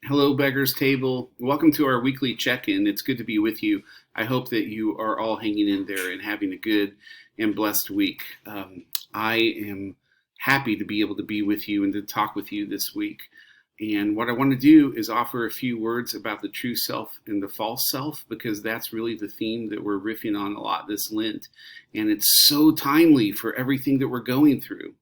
Hello, Beggars Table. Welcome to our weekly check-in. It's good to be with you. I hope that you are all hanging in there and having a good and blessed week. I am happy to be able to be with you and to talk with you this week. And what I want to do is offer a few words about the true self and the false self, because that's really the theme that we're riffing on a lot this Lent. And it's so timely for everything that we're going through.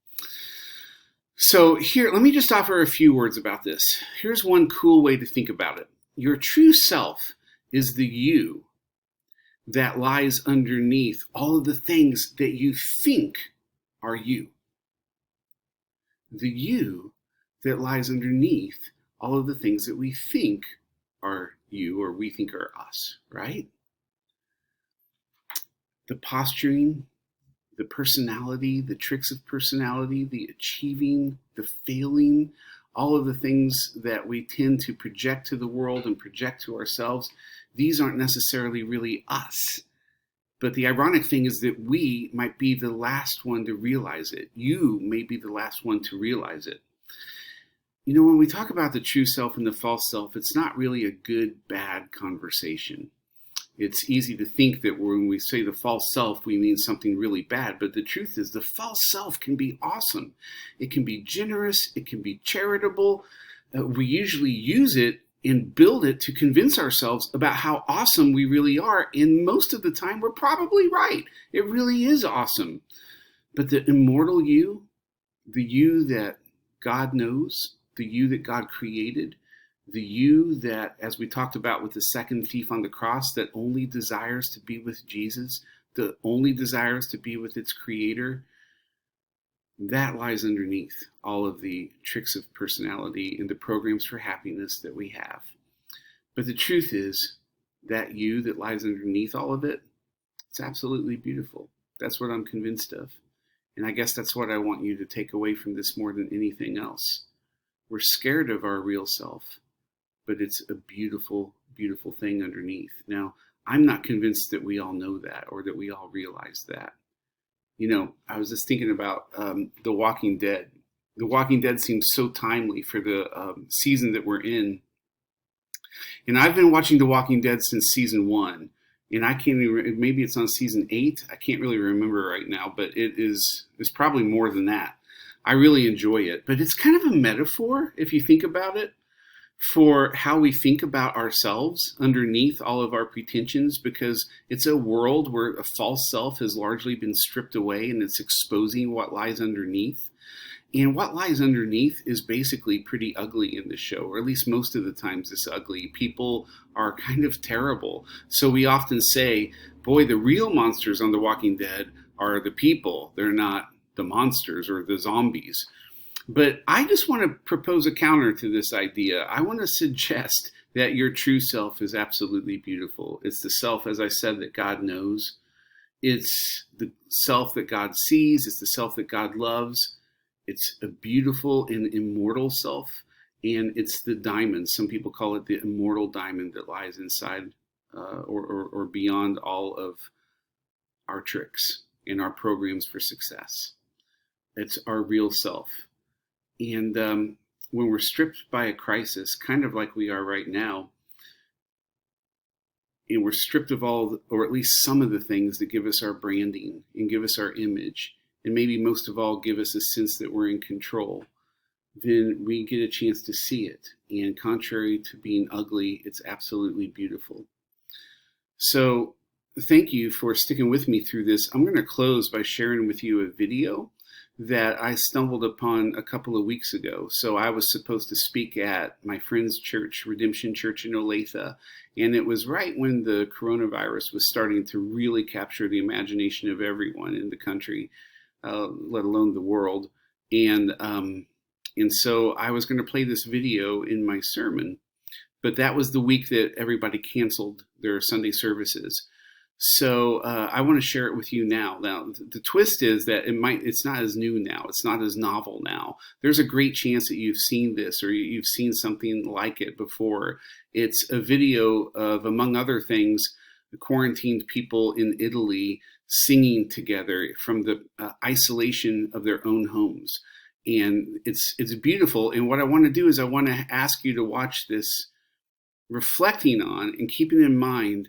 So here, let me just offer a few words about this. Here's one cool way to think about it. Your true self is the you that lies underneath all of the things that you think are you. The you that lies underneath all of the things that we think are you or we think are us, right? The posturing, the personality, the tricks of personality, the achieving, the failing, all of the things that we tend to project to the world and project to ourselves, these aren't necessarily really us. But the ironic thing is that we might be the last one to realize it. You may be the last one to realize it. You know, when we talk about the true self and the false self, it's not really a good, bad conversation. It's easy to think that when we say the false self, we mean something really bad. But the truth is the false self can be awesome. It can be generous. It can be charitable. We usually use it and build it to convince ourselves about how awesome we really are. And most of the time, we're probably right. It really is awesome. But the immortal you, the you that God knows, the you that God created, the you that, as we talked about with the second thief on the cross, that only desires to be with Jesus, that only desires to be with its creator, that lies underneath all of the tricks of personality and the programs for happiness that we have. But the truth is that you that lies underneath all of it, it's absolutely beautiful. That's what I'm convinced of. And I guess that's what I want you to take away from this more than anything else. We're scared of our real self, but it's a beautiful, beautiful thing underneath. Now, I'm not convinced that we all know that or that we all realize that. You know, I was just thinking about The Walking Dead. The Walking Dead seems so timely for the season that we're in. And I've been watching The Walking Dead since season 1. And I can't even, maybe it's on season 8. I can't really remember right now, but it's probably more than that. I really enjoy it. But it's kind of a metaphor, if you think about it, for how we think about ourselves underneath all of our pretensions, because it's a world where a false self has largely been stripped away and it's exposing what lies underneath. And what lies underneath is basically pretty ugly in the show, or at least most of the times it's ugly. People are kind of terrible. So we often say, boy, the real monsters on The Walking Dead are the people. They're not the monsters or the zombies. But I just want to propose a counter to this idea. I want to suggest that your true self is absolutely beautiful. It's the self, as I said, that God knows. It's the self that God sees. It's the self that God loves. It's a beautiful and immortal self. And it's the diamond. Some people call it the immortal diamond that lies inside or beyond all of our tricks and our programs for success. It's our real self. And when we're stripped by a crisis, kind of like we are right now, and we're stripped of all, or at least some of the things that give us our branding and give us our image, and maybe most of all give us a sense that we're in control, then we get a chance to see it. And contrary to being ugly, it's absolutely beautiful. So thank you for sticking with me through this. I'm going to close by sharing with you a video that I stumbled upon a couple of weeks ago. So I was supposed to speak at my friend's church, Redemption Church in Olathe, and it was right when the coronavirus was starting to really capture the imagination of everyone in the country, let alone the world. And so I was going to play this video in my sermon, but that was the week that everybody canceled their Sunday services. So I want to share it with you now. Now, the twist is that it's not as new now. It's not as novel now. There's a great chance that you've seen this or you've seen something like it before. It's a video of, among other things, the quarantined people in Italy singing together from the isolation of their own homes. And it's beautiful. And what I want to do is I want to ask you to watch this, reflecting on and keeping in mind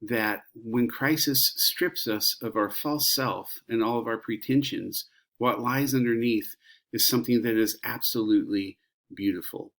that when crisis strips us of our false self and all of our pretensions, what lies underneath is something that is absolutely beautiful.